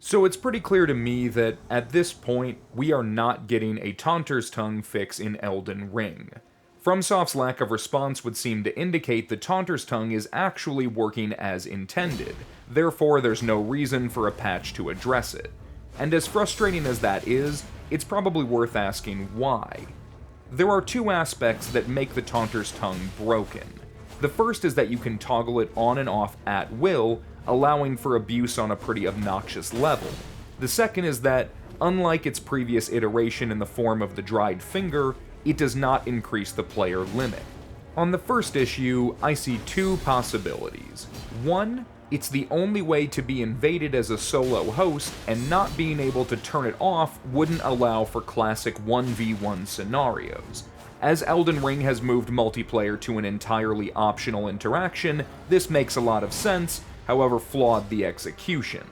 So it's pretty clear to me that, at this point, we are not getting a Taunter's Tongue fix in Elden Ring. FromSoft's lack of response would seem to indicate that Taunter's Tongue is actually working as intended, therefore there's no reason for a patch to address it. And as frustrating as that is, it's probably worth asking why. There are two aspects that make the Taunter's Tongue broken. The first is that you can toggle it on and off at will, allowing for abuse on a pretty obnoxious level. The second is that, unlike its previous iteration in the form of the dried finger, it does not increase the player limit. On the first issue, I see two possibilities. One, it's the only way to be invaded as a solo host, and not being able to turn it off wouldn't allow for classic 1v1 scenarios. As Elden Ring has moved multiplayer to an entirely optional interaction, this makes a lot of sense, however flawed the execution.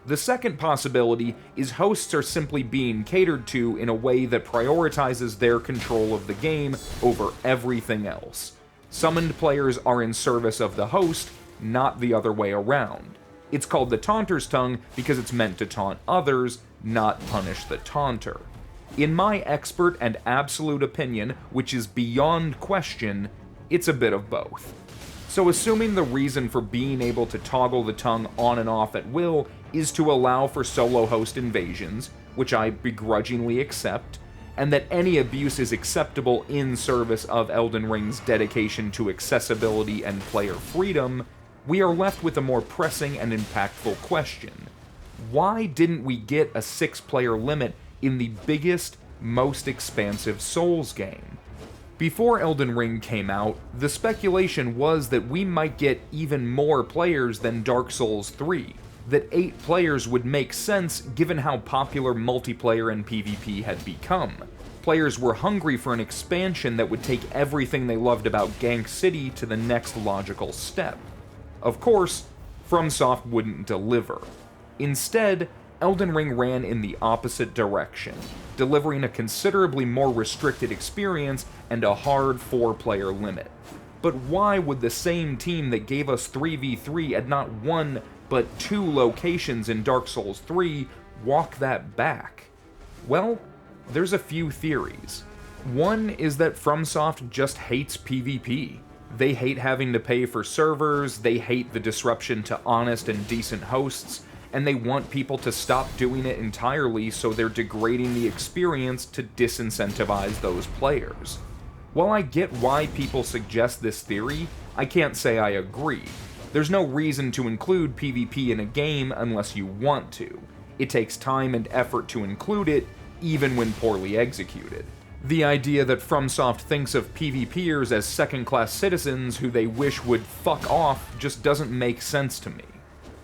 The second possibility is hosts are simply being catered to in a way that prioritizes their control of the game over everything else. Summoned players are in service of the host, not the other way around. It's called the Taunter's Tongue because it's meant to taunt others, not punish the taunter. In my expert and absolute opinion, which is beyond question, it's a bit of both. So assuming the reason for being able to toggle the tongue on and off at will is to allow for solo host invasions, which I begrudgingly accept, and that any abuse is acceptable in service of Elden Ring's dedication to accessibility and player freedom, we are left with a more pressing and impactful question. Why didn't we get a 6-player limit in the biggest, most expansive Souls game? Before Elden Ring came out, the speculation was that we might get even more players than Dark Souls 3, that 8 players would make sense given how popular multiplayer and PvP had become. Players were hungry for an expansion that would take everything they loved about Gank City to the next logical step. Of course, FromSoft wouldn't deliver. Instead, Elden Ring ran in the opposite direction, delivering a considerably more restricted experience and a hard 4-player limit. But why would the same team that gave us 3v3 at not 1 but 2 locations in Dark Souls 3 walk that back? Well, there's a few theories. One is that FromSoft just hates PvP. They hate having to pay for servers, they hate the disruption to honest and decent hosts, and they want people to stop doing it entirely, so they're degrading the experience to disincentivize those players. While I get why people suggest this theory, I can't say I agree. There's no reason to include PvP in a game unless you want to. It takes time and effort to include it, even when poorly executed. The idea that FromSoft thinks of PvPers as second-class citizens who they wish would fuck off just doesn't make sense to me.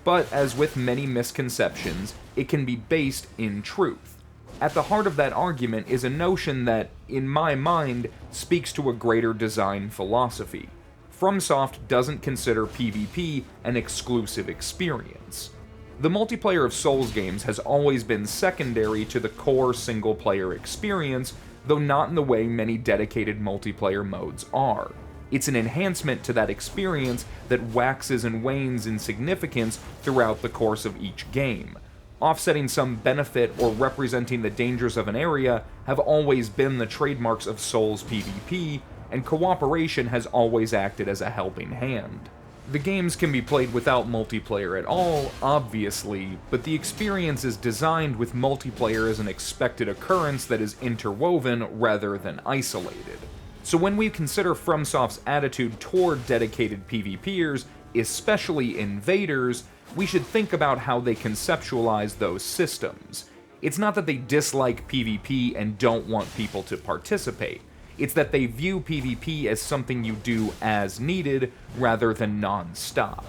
But as with many misconceptions, it can be based in truth. At the heart of that argument is a notion that, in my mind, speaks to a greater design philosophy. FromSoft doesn't consider PvP an exclusive experience. The multiplayer of Souls games has always been secondary to the core single-player experience, though not in the way many dedicated multiplayer modes are. It's an enhancement to that experience that waxes and wanes in significance throughout the course of each game. Offsetting some benefit or representing the dangers of an area have always been the trademarks of Souls PvP, and cooperation has always acted as a helping hand. The games can be played without multiplayer at all, obviously, but the experience is designed with multiplayer as an expected occurrence that is interwoven rather than isolated. So when we consider FromSoft's attitude toward dedicated PvPers, especially invaders, we should think about how they conceptualize those systems. It's not that they dislike PvP and don't want people to participate. It's that they view PvP as something you do as needed, rather than non-stop.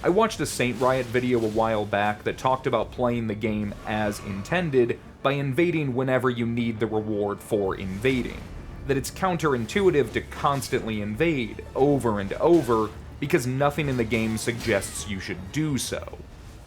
I watched a Saint Riot video a while back that talked about playing the game as intended by invading whenever you need the reward for invading. That it's counterintuitive to constantly invade, over and over, because nothing in the game suggests you should do so.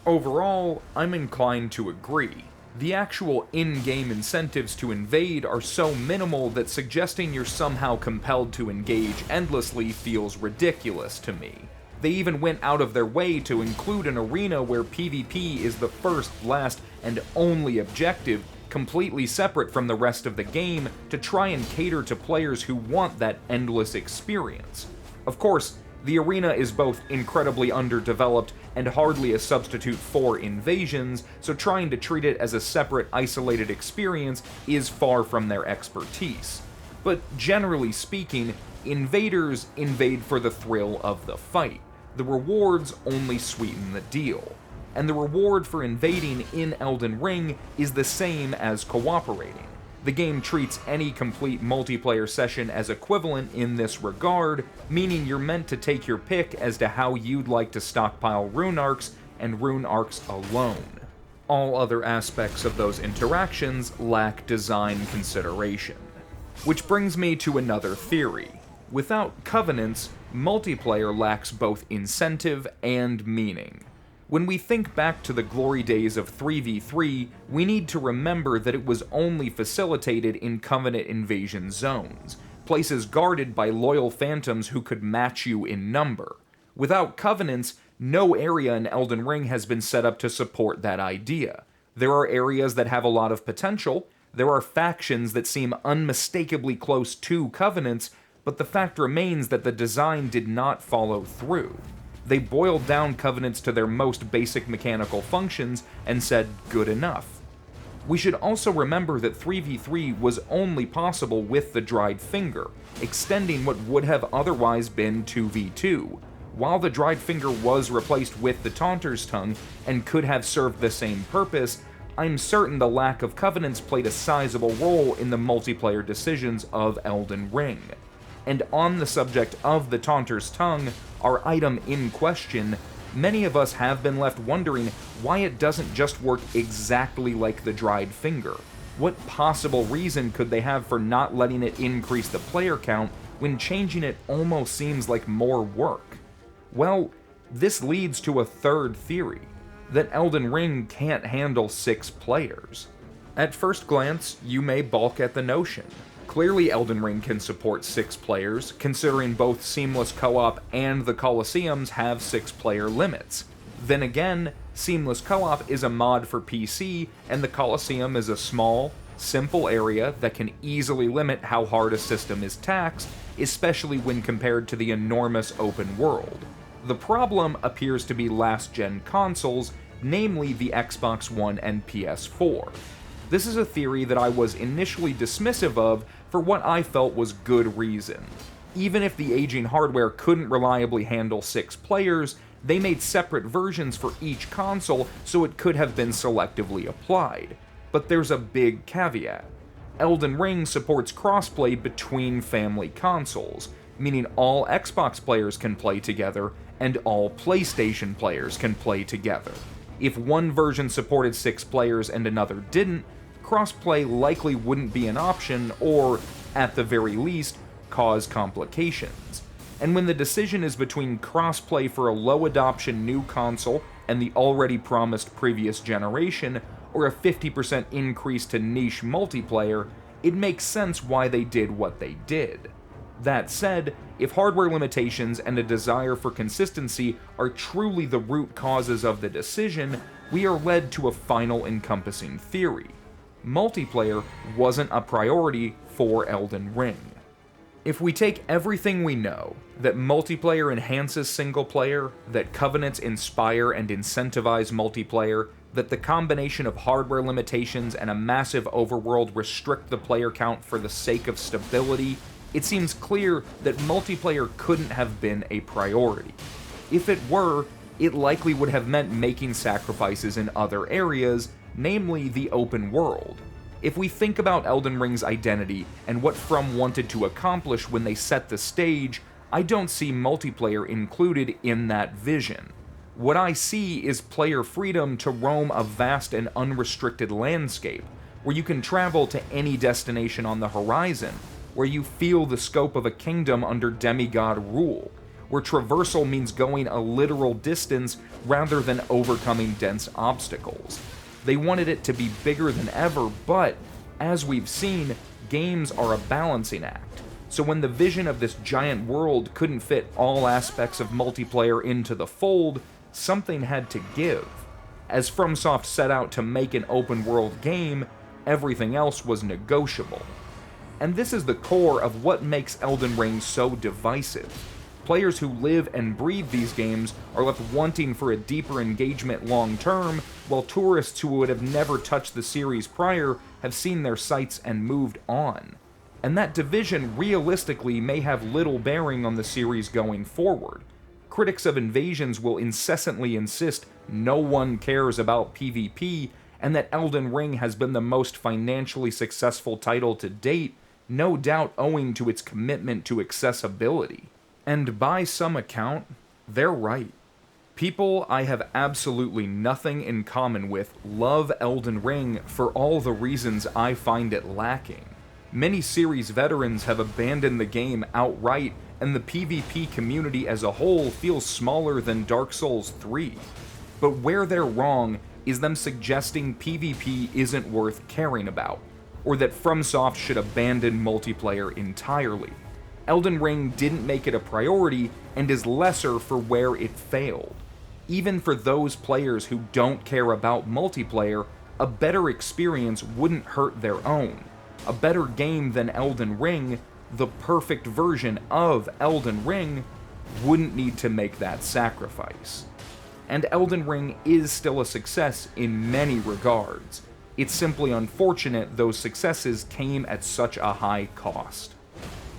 Overall, I'm inclined to agree. The actual in-game incentives to invade are so minimal that suggesting you're somehow compelled to engage endlessly feels ridiculous to me. They even went out of their way to include an arena where PvP is the first, last, and only objective, completely separate from the rest of the game, to try and cater to players who want that endless experience. Of course, the arena is both incredibly underdeveloped and hardly a substitute for invasions, so trying to treat it as a separate, isolated experience is far from their expertise. But generally speaking, invaders invade for the thrill of the fight. The rewards only sweeten the deal. And the reward for invading in Elden Ring is the same as cooperating. The game treats any complete multiplayer session as equivalent in this regard, meaning you're meant to take your pick as to how you'd like to stockpile rune arcs, and rune arcs alone. All other aspects of those interactions lack design consideration. Which brings me to another theory. Without covenants, multiplayer lacks both incentive and meaning. When we think back to the glory days of 3v3, we need to remember that it was only facilitated in Covenant invasion zones, places guarded by loyal phantoms who could match you in number. Without Covenants, no area in Elden Ring has been set up to support that idea. There are areas that have a lot of potential, there are factions that seem unmistakably close to Covenants, but the fact remains that the design did not follow through. They boiled down Covenants to their most basic mechanical functions and said, good enough. We should also remember that 3v3 was only possible with the Dried Finger, extending what would have otherwise been 2v2. While the Dried Finger was replaced with the Taunter's Tongue and could have served the same purpose, I'm certain the lack of Covenants played a sizable role in the multiplayer decisions of Elden Ring. And on the subject of the Taunter's Tongue, our item in question, many of us have been left wondering why it doesn't just work exactly like the Dried Finger. What possible reason could they have for not letting it increase the player count when changing it almost seems like more work? Well, this leads to a third theory, that Elden Ring can't handle 6 players. At first glance, you may balk at the notion. Clearly Elden Ring can support 6 players, considering both Seamless Co-op and the Colosseums have 6-player limits. Then again, Seamless Co-op is a mod for PC, and the Colosseum is a small, simple area that can easily limit how hard a system is taxed, especially when compared to the enormous open world. The problem appears to be last-gen consoles, namely the Xbox One and PS4. This is a theory that I was initially dismissive of for what I felt was good reason. Even if the aging hardware couldn't reliably handle 6 players, they made separate versions for each console so it could have been selectively applied. But there's a big caveat. Elden Ring supports crossplay between family consoles, meaning all Xbox players can play together and all PlayStation players can play together. If one version supported 6 players and another didn't, crossplay likely wouldn't be an option or, at the very least, cause complications. And when the decision is between crossplay for a low adoption new console and the already promised previous generation, or a 50% increase to niche multiplayer, it makes sense why they did what they did. That said, if hardware limitations and a desire for consistency are truly the root causes of the decision, we are led to a final encompassing theory. Multiplayer wasn't a priority for Elden Ring. If we take everything we know, that multiplayer enhances single player, that Covenants inspire and incentivize multiplayer, that the combination of hardware limitations and a massive overworld restrict the player count for the sake of stability, it seems clear that multiplayer couldn't have been a priority. If it were, it likely would have meant making sacrifices in other areas, namely the open world. If we think about Elden Ring's identity and what From wanted to accomplish when they set the stage, I don't see multiplayer included in that vision. What I see is player freedom to roam a vast and unrestricted landscape, where you can travel to any destination on the horizon, where you feel the scope of a kingdom under demigod rule, where traversal means going a literal distance rather than overcoming dense obstacles. They wanted it to be bigger than ever, but, as we've seen, games are a balancing act. So when the vision of this giant world couldn't fit all aspects of multiplayer into the fold, something had to give. As FromSoft set out to make an open world game, everything else was negotiable. And this is the core of what makes Elden Ring so divisive. Players who live and breathe these games are left wanting for a deeper engagement long term, while tourists who would have never touched the series prior have seen their sights and moved on. And that division realistically may have little bearing on the series going forward. Critics of Invasions will incessantly insist no one cares about PvP, and that Elden Ring has been the most financially successful title to date, no doubt owing to its commitment to accessibility. And by some account, they're right. People I have absolutely nothing in common with love Elden Ring for all the reasons I find it lacking. Many series veterans have abandoned the game outright, and the PvP community as a whole feels smaller than Dark Souls 3. But where they're wrong is them suggesting PvP isn't worth caring about, or that FromSoft should abandon multiplayer entirely. Elden Ring didn't make it a priority and is lesser for where it failed. Even for those players who don't care about multiplayer, a better experience wouldn't hurt their own. A better game than Elden Ring, the perfect version of Elden Ring, wouldn't need to make that sacrifice. And Elden Ring is still a success in many regards. It's simply unfortunate those successes came at such a high cost.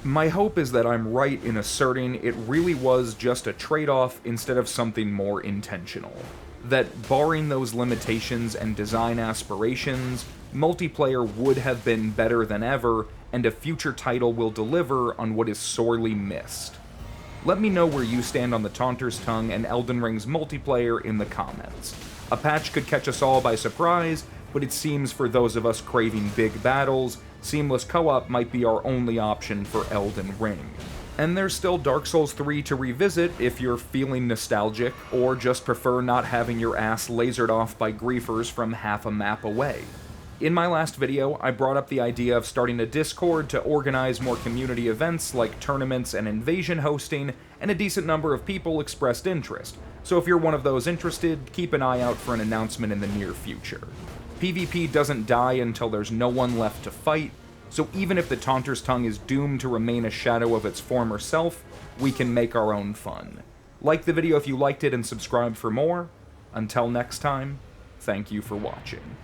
My hope is that I'm right in asserting it really was just a trade-off instead of something more intentional. That barring those limitations and design aspirations, multiplayer would have been better than ever, and a future title will deliver on what is sorely missed. Let me know where you stand on the Taunter's Tongue and Elden Ring's multiplayer in the comments. A patch could catch us all by surprise, but it seems for those of us craving big battles, seamless co-op might be our only option for Elden Ring. And there's still Dark Souls 3 to revisit if you're feeling nostalgic, or just prefer not having your ass lasered off by griefers from half a map away. In my last video, I brought up the idea of starting a Discord to organize more community events like tournaments and invasion hosting, and a decent number of people expressed interest, so if you're one of those interested, keep an eye out for an announcement in the near future. PvP doesn't die until there's no one left to fight, so even if the Taunter's Tongue is doomed to remain a shadow of its former self, we can make our own fun. Like the video if you liked it and subscribe for more. Until next time, thank you for watching.